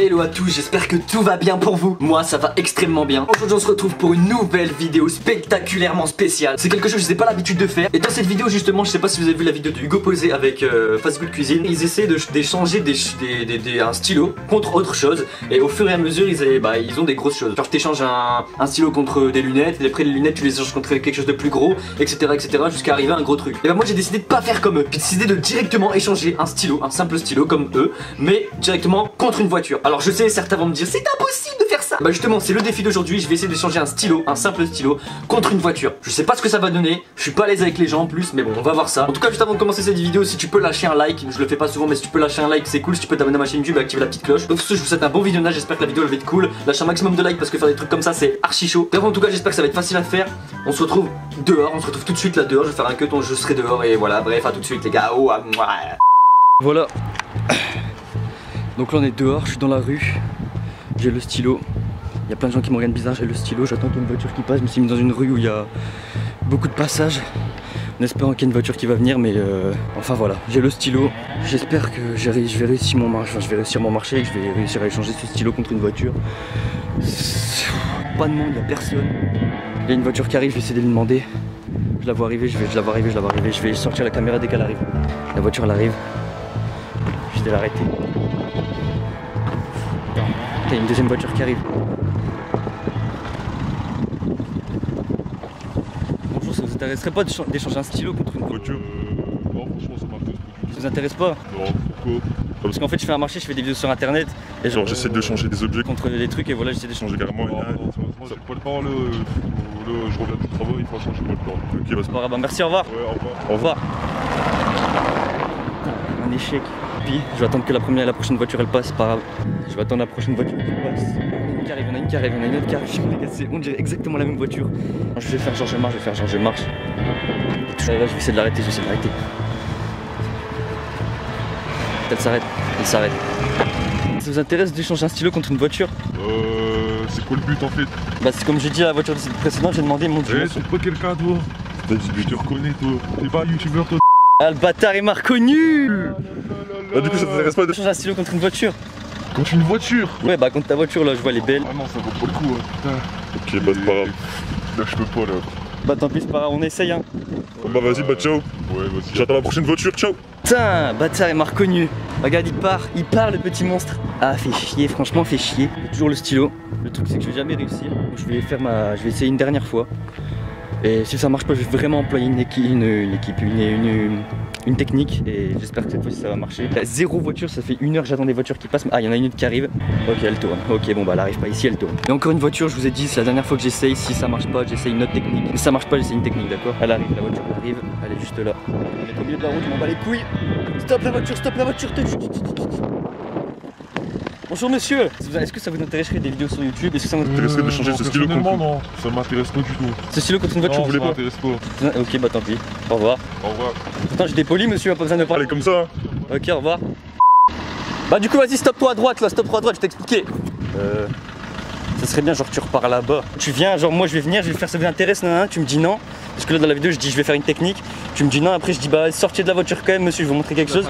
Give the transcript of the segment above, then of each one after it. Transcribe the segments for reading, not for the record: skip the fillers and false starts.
Hello à tous, j'espère que tout va bien pour vous. Moi ça va extrêmement bien. Aujourd'hui on se retrouve pour une nouvelle vidéo spectaculairement spéciale. C'est quelque chose que je n'ai pas l'habitude de faire. Et dans cette vidéo justement, je sais pas si vous avez vu la vidéo de Hugo Posé avec Fast Good Cuisine. Ils essaient d'échanger un stylo contre autre chose. Et au fur et à mesure ils ont des grosses choses. Genre t'échanges un stylo contre des lunettes, et après les lunettes tu les échanges contre quelque chose de plus gros, etc. jusqu'à arriver à un gros truc. Et bah moi j'ai décidé de pas faire comme eux. J'ai décidé de directement échanger un stylo, un simple stylo comme eux, mais directement contre une voiture. Alors je sais, certains vont me dire c'est impossible de faire ça. Bah justement c'est le défi d'aujourd'hui, je vais essayer d'échanger un stylo, un simple stylo contre une voiture. Je sais pas ce que ça va donner, je suis pas à l'aise avec les gens en plus, mais bon on va voir ça. En tout cas juste avant de commencer cette vidéo, si tu peux lâcher un like, je le fais pas souvent mais si tu peux lâcher un like c'est cool, si tu peux t'abonner à ma chaîne YouTube et activer la petite cloche. Donc ce je vous souhaite un bon visionnage, j'espère que la vidéo elle va être cool. Lâche un maximum de likes parce que faire des trucs comme ça c'est archi chaud. Bref en tout cas j'espère que ça va être facile à faire. On se retrouve dehors, on se retrouve tout de suite là dehors, je vais faire un cut, je serai dehors et voilà, bref à tout de suite les gars. Oh, voilà. Donc là on est dehors, je suis dans la rue, j'ai le stylo. Il y a plein de gens qui me regardent bizarre, j'ai le stylo, j'attends qu'il y ait une voiture qui passe. Je me suis mis dans une rue où il y a beaucoup de passages, en espérant qu'il y ait une voiture qui va venir, mais enfin voilà, j'ai le stylo. J'espère que je vais réussir mon marché, et que je vais réussir à échanger ce stylo contre une voiture. Pas de monde, il n'y a personne. Il y a une voiture qui arrive, je vais essayer de lui demander. Je la vois arriver, je vais sortir la caméra dès qu'elle arrive. La voiture elle arrive, je vais l'arrêter. Il y a une deuxième voiture qui arrive. Bonjour, ça vous intéresserait pas d'échanger un stylo contre une voiture? Non, franchement, ça m'intéresse pas du tout. Ça vous intéresse pas? Non, pourquoi? Parce qu'en fait, je fais un marché, je fais des vidéos sur internet. Et genre, j'essaie de changer des objets contre des trucs, et voilà, j'essaie d'échanger carrément. Non, moi, j'ai pas le temps, je reviens du travail, franchement, j'ai pas le temps. Ok, bah c'est pas grave. Merci, au revoir. Ouais, au revoir. Au revoir. Un échec. Puis, je vais attendre que la prochaine voiture elle passe, c'est pas grave. Je vais attendre la prochaine voiture qui passe. Il y en a une qui arrive, il y en a une autre qui arrive. On dirait exactement la même voiture. Je vais faire changer de marche, Là, je vais essayer de l'arrêter, Elle s'arrête. Ça vous intéresse d'échanger un stylo contre une voiture? C'est quoi le but en fait? Bah c'est comme j'ai dit à la voiture précédente, j'ai demandé mon dieu. C'est pas quelqu'un toi? T'as dit mais tu reconnais toi? T'es pas un youtubeur toi? Ah le bâtard il m'a reconnu. Bah du coup ça t'intéresse pas de changer un stylo contre une voiture? Contre une voiture? Ouais bah contre ta voiture là, je vois elle est belle. Ah non ça vaut pas le coup putain. Ok bah c'est pas grave. Là je peux pas là. Bah tant pis c'est pas grave, on essaye hein. Bah vas-y bah ciao. Ouais vas-y. J'attends la prochaine voiture, ciao. Putain, bâtard il m'a reconnu. Regarde il part le petit monstre. Ah fait chier, franchement fait chier. Toujours le stylo. Le truc c'est que je vais jamais réussir. Donc, je vais essayer une dernière fois. Et si ça marche pas, je vais vraiment employer une technique. Et j'espère que cette fois-ci ça va marcher. Il y a zéro voiture, ça fait 1 heure que j'attends des voitures qui passent. Ah il y en a une autre qui arrive. Ok elle tourne. Ok bon bah elle arrive pas ici, elle tourne. Et encore une voiture, je vous ai dit, c'est la dernière fois que j'essaye. Si ça marche pas, j'essaye une autre technique. Si ça marche pas, j'essaye une technique, d'accord? Elle arrive, la voiture arrive, elle est juste là. Elle est au milieu de la route, je m'en bats les couilles. Stop la voiture. Bonjour monsieur, est-ce que ça vous intéresserait des vidéos sur YouTube? Est-ce que ça m'intéresserait de changer ce stylo contre... Non, ça m'intéresse pas du tout. Ce stylo contre une voiture, vous voulez pas? Ça m'intéresse pas. Ok bah tant pis, au revoir. Au revoir. Pourtant j'étais poli monsieur, pas besoin de parler. Allez comme ça. Ok au revoir. Bah du coup vas-y stop-toi à droite là, je t'ai expliqué. Ça serait bien genre tu repars là-bas. Tu viens, genre moi je vais venir, je vais faire ça vous intéresse, nan, tu me dis non. Parce que là dans la vidéo je dis je vais faire une technique. Tu me dis non, après je dis bah sortez de la voiture quand même monsieur, je vais vous montrer quelque chose.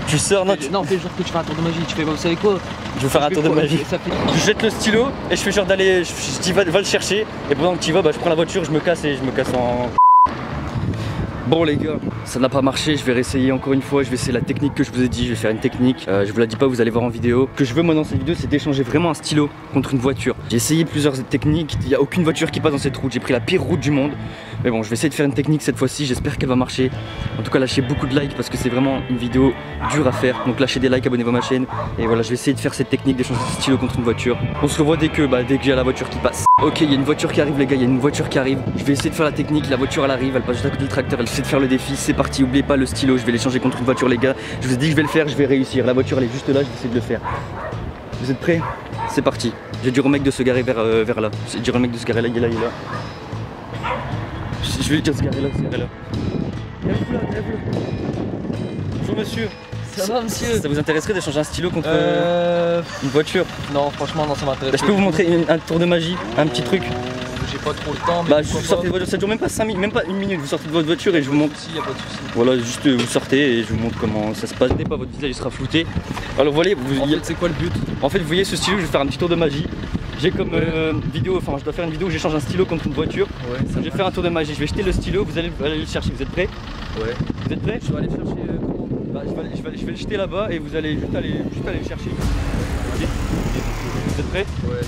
Tu sors, non non fais genre que tu fais un tour de magie, tu fais vous savez quoi? Je vais faire un tour de magie. Je jette le stylo et je fais genre d'aller, je dis va le chercher. Et pendant que tu y vas, bah je prends la voiture, je me casse en... Bon les gars, ça n'a pas marché, je vais réessayer encore une fois, je vais essayer la technique que je vous ai dit, je vais faire une technique, je vous la dis pas, vous allez voir en vidéo. Ce que je veux moi dans cette vidéo c'est d'échanger vraiment un stylo contre une voiture. J'ai essayé plusieurs techniques, il n'y a aucune voiture qui passe dans cette route, j'ai pris la pire route du monde. Mais bon je vais essayer de faire une technique cette fois-ci, j'espère qu'elle va marcher. En tout cas lâchez beaucoup de likes parce que c'est vraiment une vidéo dure à faire. Donc lâchez des likes, abonnez-vous à ma chaîne. Et voilà je vais essayer de faire cette technique d'échanger ce stylo contre une voiture. On se revoit dès que j'ai la voiture qui passe. Ok il y a une voiture qui arrive les gars, il y a une voiture qui arrive. Je vais essayer de faire la technique, la voiture elle arrive, elle passe juste à côté du tracteur, elle essaie de faire le défi. C'est parti, oubliez pas le stylo, je vais l'échanger contre une voiture les gars. Je vous ai dit que je vais le faire, je vais réussir. La voiture elle est juste là, je vais essayer de le faire. Vous êtes prêts? C'est parti. J'ai dit au mec de se garer vers là. J'ai dit au mec de se garer là, il est là. Je vais lui dire de se garer là, Bonjour monsieur. Ça va monsieur? Ça vous intéresserait d'échanger un stylo contre une voiture? Non franchement non ça m'intéresse. Bah, je peux vous montrer un tour de magie, un petit truc. j'ai pas trop le temps. Mais bah, vous sortez de votre voiture, ça dure même pas 5 minutes, même pas 1 minute. Vous sortez de votre voiture et je vous montre. Si, y a pas de soucis. Voilà, juste vous sortez et je vous montre comment ça se passe. Pas votre visage il sera flouté. Alors voilà, En fait, c'est quoi le but? En fait, vous voyez ce stylo, je vais faire un petit tour de magie. J'ai comme vidéo, enfin, je dois faire une vidéo où j'échange un stylo contre une voiture. Ouais, Donc, je vais faire un tour de magie. Je vais jeter le stylo, vous allez aller le chercher. Vous êtes prêts? Ouais. Vous êtes prêts? Je vais aller chercher comment? Bah, je vais le jeter là-bas et vous allez juste aller le chercher. Ok. Vous êtes prêts? Ouais.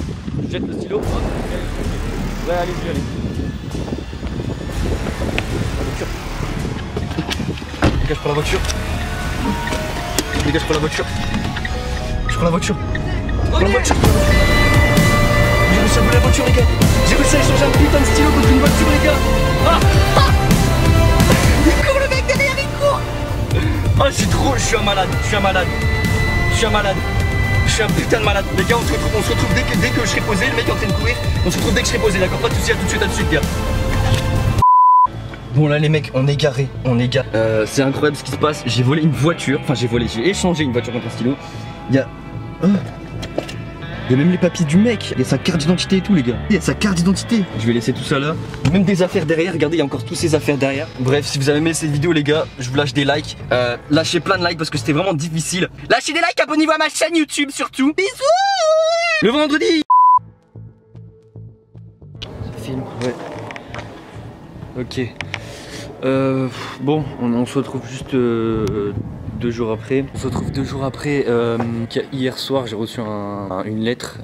Je jette le stylo. Ouais, allez-y, allez. Dégage pour la voiture. Dégage pour la voiture. Je prends la voiture. Je prends la voiture. J'ai réussi à voler la voiture, les gars. J'ai réussi à échanger un putain de stylo contre une voiture, les gars. Ah, ah. Il court, le mec derrière, il court. Ah, je suis un malade. Je suis un malade. Je suis un malade. Je suis un putain de malade. Les gars, on se retrouve dès que je serai posé. Le mec est en train de courir. On se retrouve dès que je serai posé, d'accord? Pas de soucis, à tout de suite, gars. Bon là les mecs, on est garé, c'est incroyable ce qui se passe. J'ai volé une voiture, enfin j'ai échangé une voiture contre un stylo. Il y a même les papiers du mec. Il y a sa carte d'identité et tout les gars. Il y a sa carte d'identité. Je vais laisser tout ça là. Même des affaires derrière, regardez, il y a encore toutes ces affaires derrière. Bref, si vous avez aimé cette vidéo les gars, je vous lâche des likes. Lâchez plein de likes parce que c'était vraiment difficile. Lâchez des likes, abonnez-vous à ma chaîne YouTube surtout. Bisous. Le vendredi. Ça filme, ouais. Ok. Bon, on se retrouve juste 2 jours après. On se retrouve 2 jours après. Hier soir, j'ai reçu une lettre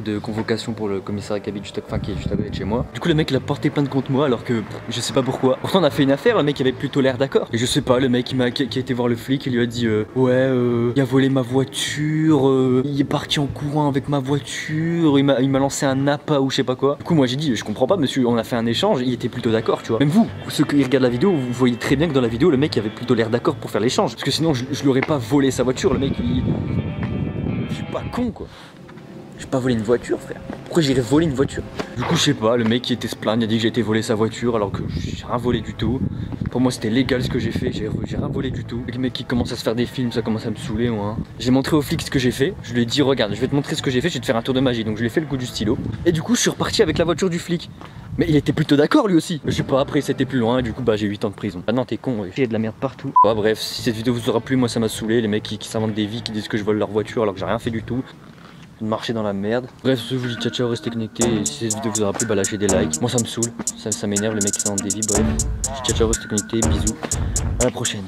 de convocation pour le commissariat qui habite juste, qui est juste à côté de chez moi. Du coup, le mec il a porté plainte contre moi alors que je sais pas pourquoi. Pourtant, on a fait une affaire. Le mec avait plutôt l'air d'accord. Et je sais pas, le mec qui a été voir le flic, il lui a dit il a volé ma voiture. Il est parti en courant avec ma voiture. Il m'a lancé un appât ou je sais pas quoi. Du coup, moi j'ai dit je comprends pas, monsieur. On a fait un échange. Il était plutôt d'accord, tu vois. Même vous, ceux qui regardent la vidéo, vous voyez très bien que dans la vidéo, le mec avait plutôt l'air d'accord pour faire l'échange. Parce que sinon, je lui aurais pas volé sa voiture, le mec je suis pas con quoi. J'ai pas volé une voiture frère. Pourquoi j'irais voler une voiture? Du coup je sais pas, le mec qui était se plaindre, il a dit que j'ai été volé sa voiture alors que j'ai rien volé du tout. Pour moi c'était légal ce que j'ai fait, j'ai rien volé du tout. Le mec qui commence à se faire des films, ça commence à me saouler moi. J'ai montré au flic ce que j'ai fait, je lui ai dit regarde, je vais te montrer ce que j'ai fait, je vais te faire un tour de magie. Donc je lui ai fait le coup du stylo. Et du coup je suis reparti avec la voiture du flic. Mais il était plutôt d'accord lui aussi. Je sais pas, après c'était plus loin et du coup bah j'ai 8 ans de prison. Ah non t'es con, il y a de la merde partout. Bah, bref, si cette vidéo vous aura plu, moi ça m'a saoulé. Les mecs qui s'inventent des vies, qui disent que je vole leur voiture alors que j'ai rien fait du tout. Marcher dans la merde. Bref, je vous dis ciao ciao, restez connectés. Et si cette vidéo vous aura plu, bah lâchez des likes. Moi ça me saoule, ça m'énerve les mecs qui s'inventent des vies. Bref, ciao ciao, restez connectés, bisous. À la prochaine.